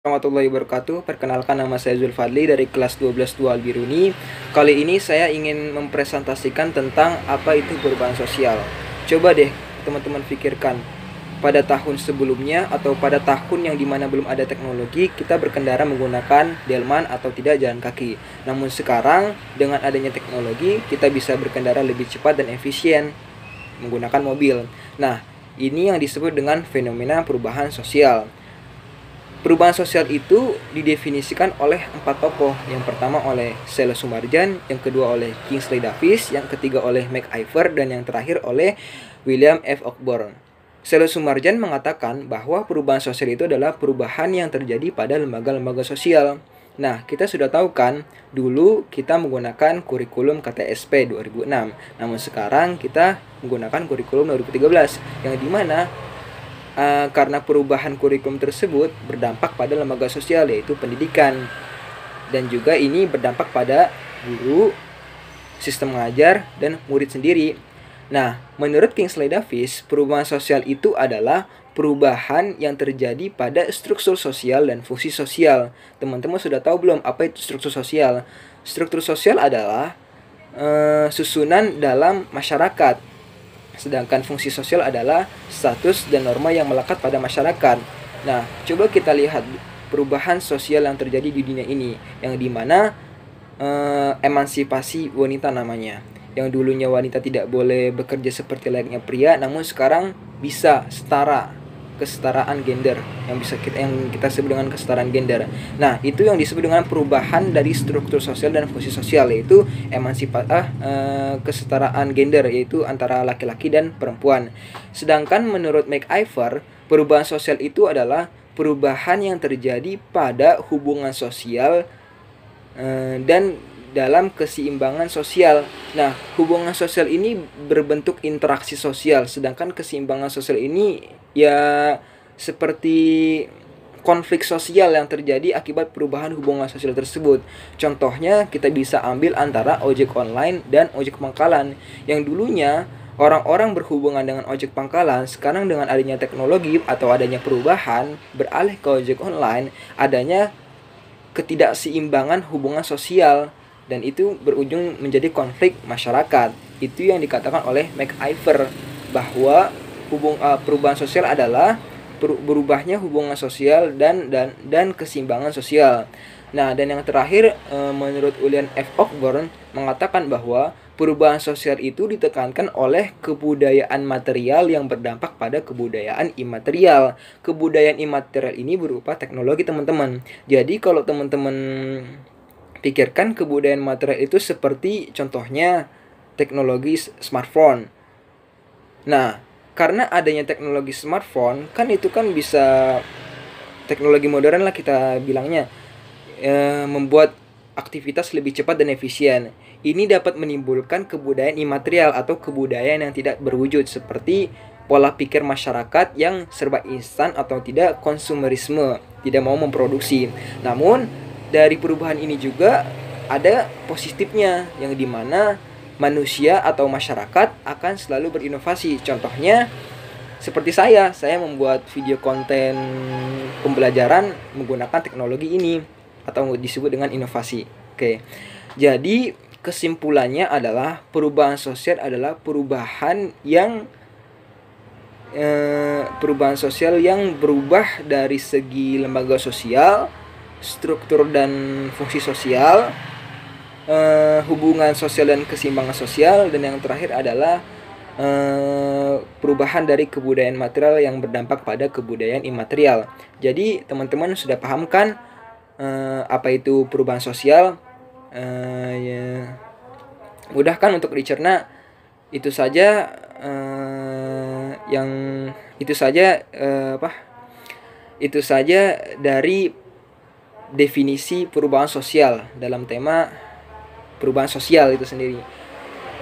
Warahmatullahi wabarakatuh. Perkenalkan, nama saya Zulfadli dari kelas 12 Albiruni. Kali ini saya ingin mempresentasikan tentang apa itu perubahan sosial. Coba deh teman-teman pikirkan, pada tahun sebelumnya atau pada tahun yang dimana belum ada teknologi, kita berkendara menggunakan delman atau tidak jalan kaki. Namun sekarang dengan adanya teknologi, kita bisa berkendara lebih cepat dan efisien menggunakan mobil. Nah, ini yang disebut dengan fenomena perubahan sosial. Perubahan sosial itu didefinisikan oleh 4 tokoh. Yang pertama oleh Sela Sumarjan, yang kedua oleh Kingsley Davis, yang ketiga oleh MacIver, dan yang terakhir oleh William F. Cockburn. Sela Sumarjan mengatakan bahwa perubahan sosial itu adalah perubahan yang terjadi pada lembaga-lembaga sosial. Nah, kita sudah tahu kan, dulu kita menggunakan kurikulum KTSP 2006. Namun sekarang kita menggunakan kurikulum 2013, yang dimana karena perubahan kurikulum tersebut berdampak pada lembaga sosial, yaitu pendidikan, dan juga ini berdampak pada guru, sistem mengajar, dan murid sendiri. Nah, menurut Kingsley Davis, perubahan sosial itu adalah perubahan yang terjadi pada struktur sosial dan fungsi sosial. Teman-teman sudah tahu belum apa itu struktur sosial? Struktur sosial adalah susunan dalam masyarakat. Sedangkan fungsi sosial adalah status dan norma yang melekat pada masyarakat. Nah, coba kita lihat perubahan sosial yang terjadi di dunia ini, yang dimana emansipasi wanita namanya. Yang dulunya wanita tidak boleh bekerja seperti layaknya pria, namun sekarang bisa setara, kesetaraan gender, yang kita sebut dengan kesetaraan gender. Nah, itu yang disebut dengan perubahan dari struktur sosial dan fungsi sosial, yaitu kesetaraan gender, yaitu antara laki-laki dan perempuan. Sedangkan menurut MacIver, perubahan sosial itu adalah perubahan yang terjadi pada hubungan sosial dan dalam keseimbangan sosial. Nah, hubungan sosial ini berbentuk interaksi sosial, sedangkan keseimbangan sosial ini ya seperti konflik sosial yang terjadi akibat perubahan hubungan sosial tersebut. Contohnya kita bisa ambil antara ojek online dan ojek pangkalan. Yang dulunya orang-orang berhubungan dengan ojek pangkalan, sekarang dengan adanya teknologi atau adanya perubahan beralih ke ojek online, adanya ketidakseimbangan hubungan sosial, dan itu berujung menjadi konflik masyarakat. Itu yang dikatakan oleh MacIver, bahwa perubahan sosial adalah berubahnya hubungan sosial dan keseimbangan sosial. Nah, dan yang terakhir, menurut William F. Cockburn mengatakan bahwa perubahan sosial itu ditekankan oleh kebudayaan material yang berdampak pada kebudayaan imaterial. Kebudayaan imaterial ini berupa teknologi, teman-teman. Jadi kalau teman-teman pikirkan kebudayaan material itu seperti contohnya teknologi smartphone. Nah, karena adanya teknologi smartphone, kan itu kan bisa teknologi modern lah kita bilangnya, membuat aktivitas lebih cepat dan efisien. Ini dapat menimbulkan kebudayaan imaterial atau kebudayaan yang tidak berwujud, seperti pola pikir masyarakat yang serba instan atau tidak konsumerisme, tidak mau memproduksi. Namun dari perubahan ini juga ada positifnya, yang dimana manusia atau masyarakat akan selalu berinovasi. Contohnya seperti saya membuat video konten pembelajaran menggunakan teknologi ini, atau disebut dengan inovasi. Oke. Jadi kesimpulannya adalah perubahan sosial adalah perubahan sosial yang berubah dari segi lembaga sosial, struktur dan fungsi sosial, hubungan sosial dan keseimbangan sosial, dan yang terakhir adalah perubahan dari kebudayaan material yang berdampak pada kebudayaan imaterial. Jadi teman-teman sudah paham kan apa itu perubahan sosial? Ya, mudah kan untuk dicerna. Itu saja itu saja dari definisi perubahan sosial dalam tema perubahan sosial itu sendiri.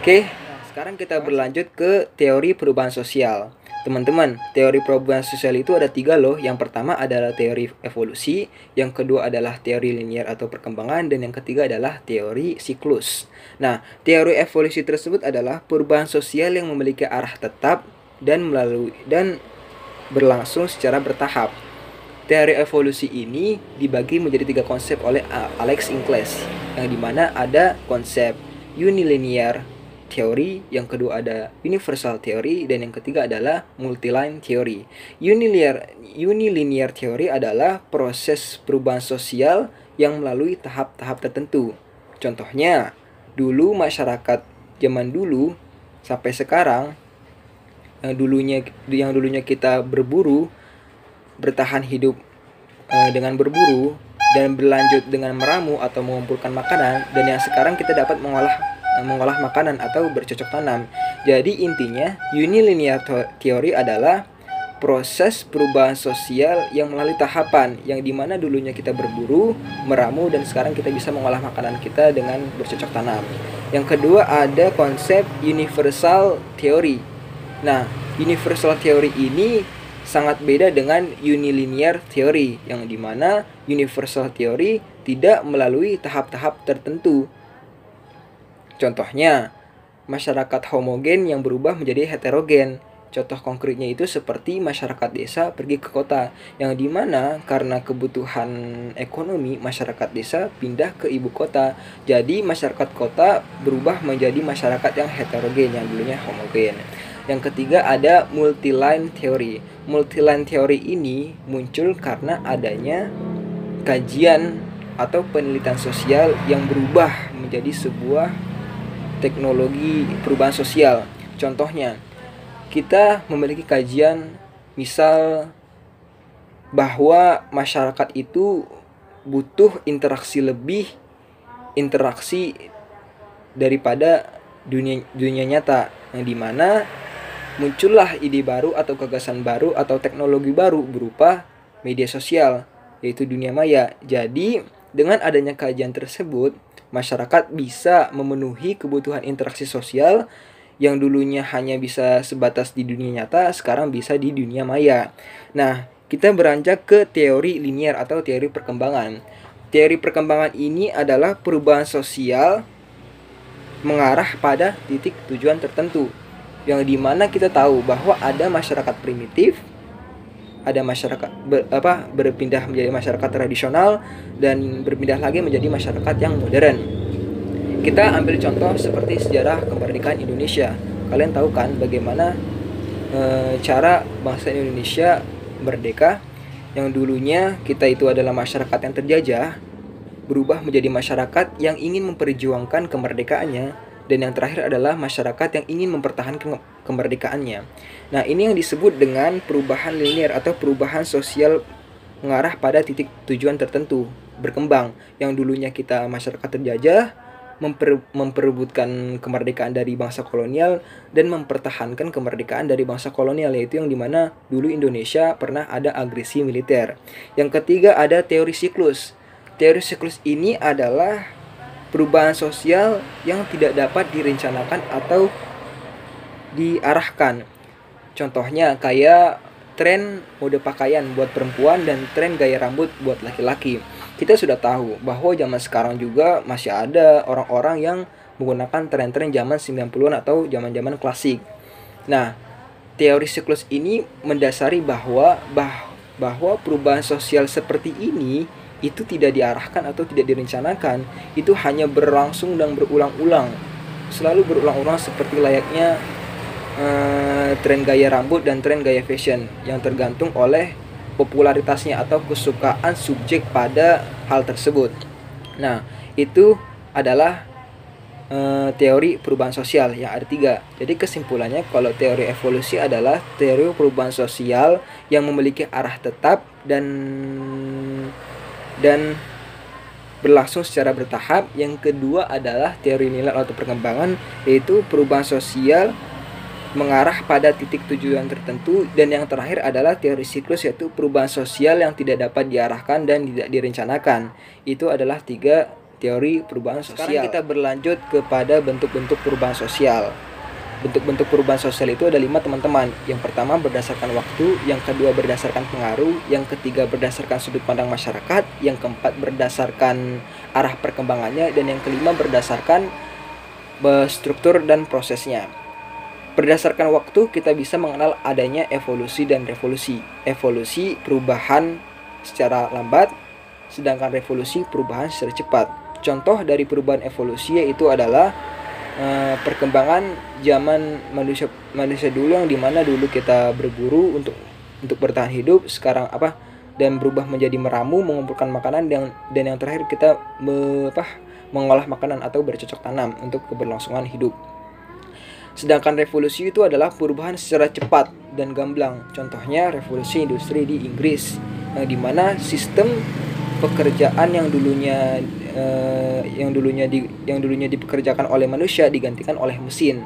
Oke, sekarang kita berlanjut ke teori perubahan sosial. Teman-teman, teori perubahan sosial itu ada 3 loh. Yang pertama adalah teori evolusi, yang kedua adalah teori linier atau perkembangan, dan yang ketiga adalah teori siklus. Nah, teori evolusi tersebut adalah perubahan sosial yang memiliki arah tetap dan berlangsung secara bertahap. Teori evolusi ini dibagi menjadi 3 konsep oleh Alex Inglés, yang dimana ada konsep unilinear theory, yang kedua ada universal theory, dan yang ketiga adalah multiline theory. Unilinear theory adalah proses perubahan sosial yang melalui tahap-tahap tertentu. Contohnya, dulu masyarakat zaman dulu sampai sekarang, yang dulunya kita berburu, bertahan hidup dengan berburu dan berlanjut dengan meramu atau mengumpulkan makanan, dan yang sekarang kita dapat mengolah makanan atau bercocok tanam. Jadi intinya unilinear theory adalah proses perubahan sosial yang melalui tahapan, yang dimana dulunya kita berburu, meramu, dan sekarang kita bisa mengolah makanan kita dengan bercocok tanam. Yang kedua ada konsep universal theory. Nah, universal theory ini sangat beda dengan unilinear theory, yang dimana universal theory tidak melalui tahap-tahap tertentu. Contohnya, masyarakat homogen yang berubah menjadi heterogen. Contoh konkretnya itu seperti masyarakat desa pergi ke kota, yang dimana karena kebutuhan ekonomi masyarakat desa pindah ke ibu kota. Jadi masyarakat kota berubah menjadi masyarakat yang heterogen yang dulunya homogen. Yang ketiga ada multiline theory. Multiline theory ini muncul karena adanya kajian atau penelitian sosial yang berubah menjadi sebuah teknologi perubahan sosial. Contohnya, kita memiliki kajian misal bahwa masyarakat itu butuh interaksi daripada dunia nyata, yang dimana muncullah ide baru atau gagasan baru atau teknologi baru berupa media sosial, yaitu dunia maya. Jadi dengan adanya kajian tersebut, masyarakat bisa memenuhi kebutuhan interaksi sosial yang dulunya hanya bisa sebatas di dunia nyata, sekarang bisa di dunia maya. Nah, kita beranjak ke teori linier atau teori perkembangan. Teori perkembangan ini adalah perubahan sosial mengarah pada titik tujuan tertentu, yang dimana kita tahu bahwa ada masyarakat primitif, ada masyarakat berpindah menjadi masyarakat tradisional, dan berpindah lagi menjadi masyarakat yang modern. Kita ambil contoh seperti sejarah kemerdekaan Indonesia. Kalian tahu kan bagaimana cara bangsa Indonesia merdeka, yang dulunya kita itu adalah masyarakat yang terjajah, berubah menjadi masyarakat yang ingin memperjuangkan kemerdekaannya, dan yang terakhir adalah masyarakat yang ingin mempertahankan kemerdekaannya. Nah, ini yang disebut dengan perubahan linear atau perubahan sosial mengarah pada titik tujuan tertentu, berkembang. Yang dulunya kita masyarakat terjajah, memperebutkan kemerdekaan dari bangsa kolonial dan mempertahankan kemerdekaan dari bangsa kolonial, yaitu yang dimana dulu Indonesia pernah ada agresi militer. Yang ketiga ada teori siklus. Teori siklus ini adalah perubahan sosial yang tidak dapat direncanakan atau diarahkan. Contohnya kayak tren mode pakaian buat perempuan dan tren gaya rambut buat laki-laki. Kita sudah tahu bahwa zaman sekarang juga masih ada orang-orang yang menggunakan tren-tren zaman 90-an atau zaman-zaman klasik. Nah, teori siklus ini mendasari bahwa perubahan sosial seperti ini itu tidak diarahkan atau tidak direncanakan, itu hanya berlangsung dan berulang-ulang, selalu berulang-ulang seperti layaknya tren gaya rambut dan tren gaya fashion yang tergantung oleh popularitasnya atau kesukaan subjek pada hal tersebut. Nah, itu adalah teori perubahan sosial yang ada 3. Jadi kesimpulannya, kalau teori evolusi adalah teori perubahan sosial yang memiliki arah tetap dan berlangsung secara bertahap. Yang kedua adalah teori nilai atau perkembangan, yaitu perubahan sosial mengarah pada titik tujuan tertentu. Dan yang terakhir adalah teori siklus, yaitu perubahan sosial yang tidak dapat diarahkan dan tidak direncanakan. Itu adalah 3 teori perubahan sosial. Sekarang kita berlanjut kepada bentuk-bentuk perubahan sosial. Bentuk-bentuk perubahan sosial itu ada 5, teman-teman. Yang pertama berdasarkan waktu, yang kedua berdasarkan pengaruh, yang ketiga berdasarkan sudut pandang masyarakat, yang keempat berdasarkan arah perkembangannya, dan yang kelima berdasarkan struktur dan prosesnya. Berdasarkan waktu kita bisa mengenal adanya evolusi dan revolusi. Evolusi perubahan secara lambat, sedangkan revolusi perubahan secara cepat. Contoh dari perubahan evolusi yaitu adalah perkembangan zaman manusia dulu, yang dimana dulu kita berburu untuk bertahan hidup, sekarang dan berubah menjadi meramu, mengumpulkan makanan, dan yang terakhir kita mengolah makanan atau bercocok tanam untuk keberlangsungan hidup. Sedangkan revolusi itu adalah perubahan secara cepat dan gamblang. Contohnya revolusi industri di Inggris, yang dimana sistem pekerjaan yang dulunya dipekerjakan oleh manusia digantikan oleh mesin.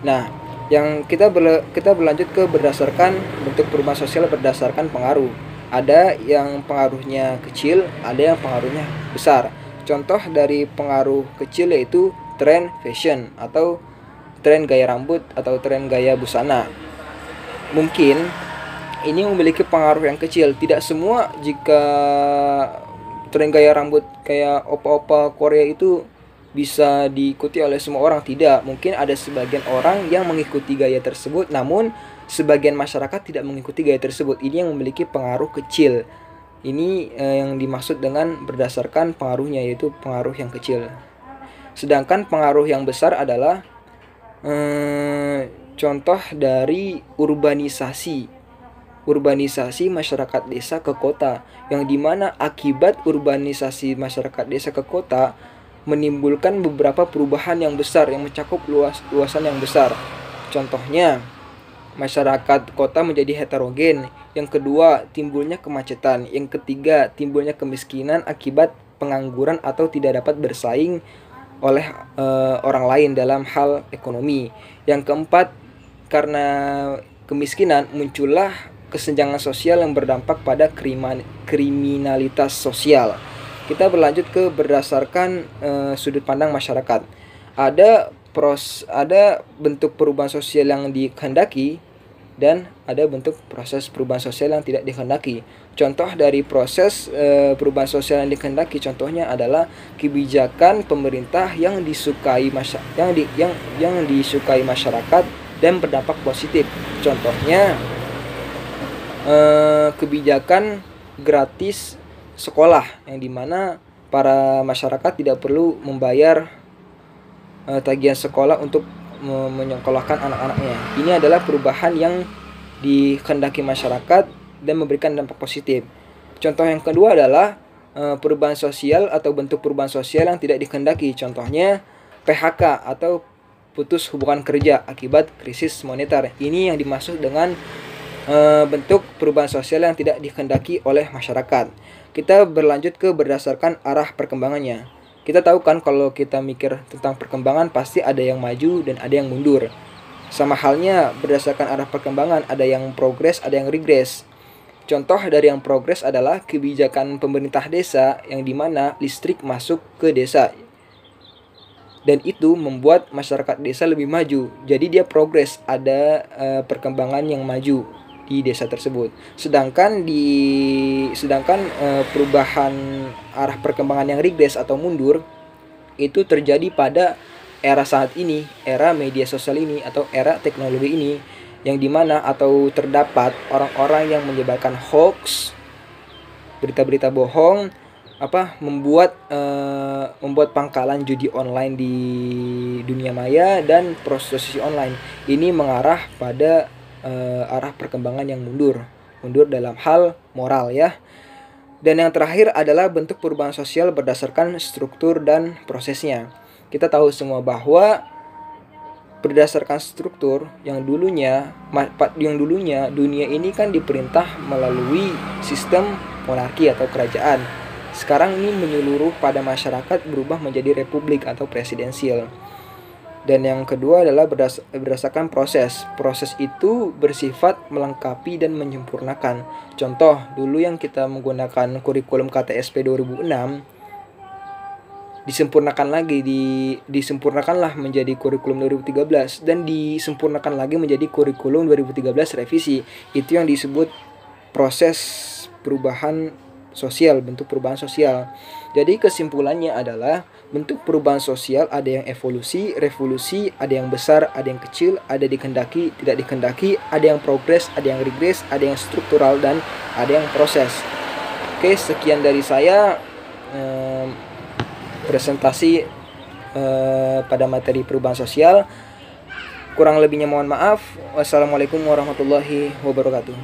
Nah, yang kita berlanjut ke berdasarkan bentuk perubahan sosial berdasarkan pengaruh. Ada yang pengaruhnya kecil, ada yang pengaruhnya besar. Contoh dari pengaruh kecil yaitu tren fashion atau tren gaya rambut atau tren gaya busana. Mungkin ini memiliki pengaruh yang kecil. Tidak semua jika tren gaya rambut kayak opa-opa Korea itu bisa diikuti oleh semua orang. Tidak, mungkin ada sebagian orang yang mengikuti gaya tersebut, namun sebagian masyarakat tidak mengikuti gaya tersebut. Ini yang memiliki pengaruh kecil. Ini yang dimaksud dengan berdasarkan pengaruhnya, yaitu pengaruh yang kecil. Sedangkan pengaruh yang besar adalah contoh dari urbanisasi masyarakat desa ke kota, yang dimana akibat urbanisasi masyarakat desa ke kota menimbulkan beberapa perubahan yang besar yang mencakup luasan yang besar. Contohnya, masyarakat kota menjadi heterogen. Yang kedua, timbulnya kemacetan. Yang ketiga, timbulnya kemiskinan akibat pengangguran atau tidak dapat bersaing oleh orang lain dalam hal ekonomi. Yang keempat, karena kemiskinan muncullah kesenjangan sosial yang berdampak pada kriminalitas sosial. Kita berlanjut ke berdasarkan sudut pandang masyarakat. Ada bentuk perubahan sosial yang dikehendaki dan ada bentuk proses perubahan sosial yang tidak dikehendaki. Contoh dari proses perubahan sosial yang dikehendaki, contohnya adalah kebijakan pemerintah yang disukai masyarakat dan berdampak positif. Contohnya kebijakan gratis sekolah, yang dimana para masyarakat tidak perlu membayar tagihan sekolah untuk menyekolahkan anak-anaknya. Ini adalah perubahan yang dikehendaki masyarakat dan memberikan dampak positif. Contoh yang kedua adalah perubahan sosial atau bentuk perubahan sosial yang tidak dikehendaki. Contohnya PHK atau putus hubungan kerja akibat krisis moneter. Ini yang dimaksud dengan bentuk perubahan sosial yang tidak dikehendaki oleh masyarakat. Kita berlanjut ke berdasarkan arah perkembangannya. Kita tahu kan kalau kita mikir tentang perkembangan pasti ada yang maju dan ada yang mundur. Sama halnya berdasarkan arah perkembangan, ada yang progres, ada yang regres. Contoh dari yang progres adalah kebijakan pemerintah desa, yang dimana listrik masuk ke desa. Dan itu membuat masyarakat desa lebih maju. Jadi dia progres, ada perkembangan yang maju di desa tersebut. Sedangkan perubahan arah perkembangan yang regres atau mundur itu terjadi pada era saat ini, era media sosial ini atau era teknologi ini, yang dimana atau terdapat orang-orang yang menyebarkan hoax, berita-berita bohong, membuat pangkalan judi online di dunia maya dan prostitusi online. Ini mengarah pada arah perkembangan yang mundur dalam hal moral ya. Dan yang terakhir adalah bentuk perubahan sosial berdasarkan struktur dan prosesnya. Kita tahu semua bahwa berdasarkan struktur yang dulunya dunia ini kan diperintah melalui sistem monarki atau kerajaan. Sekarang ini menyeluruh pada masyarakat, berubah menjadi republik atau presidensial. Dan yang kedua adalah berdasarkan proses. Proses itu bersifat melengkapi dan menyempurnakan. Contoh, dulu yang kita menggunakan kurikulum KTSP 2006 disempurnakanlah menjadi kurikulum 2013 dan disempurnakan lagi menjadi kurikulum 2013 revisi. Itu yang disebut proses perubahan sosial, bentuk perubahan sosial. Jadi kesimpulannya adalah bentuk perubahan sosial ada yang evolusi, revolusi, ada yang besar, ada yang kecil, ada dikehendaki, tidak dikehendaki, ada yang progres, ada yang regres, ada yang struktural, dan ada yang proses. Oke, sekian dari saya presentasi pada materi perubahan sosial. Kurang lebihnya mohon maaf. Wassalamualaikum warahmatullahi wabarakatuh.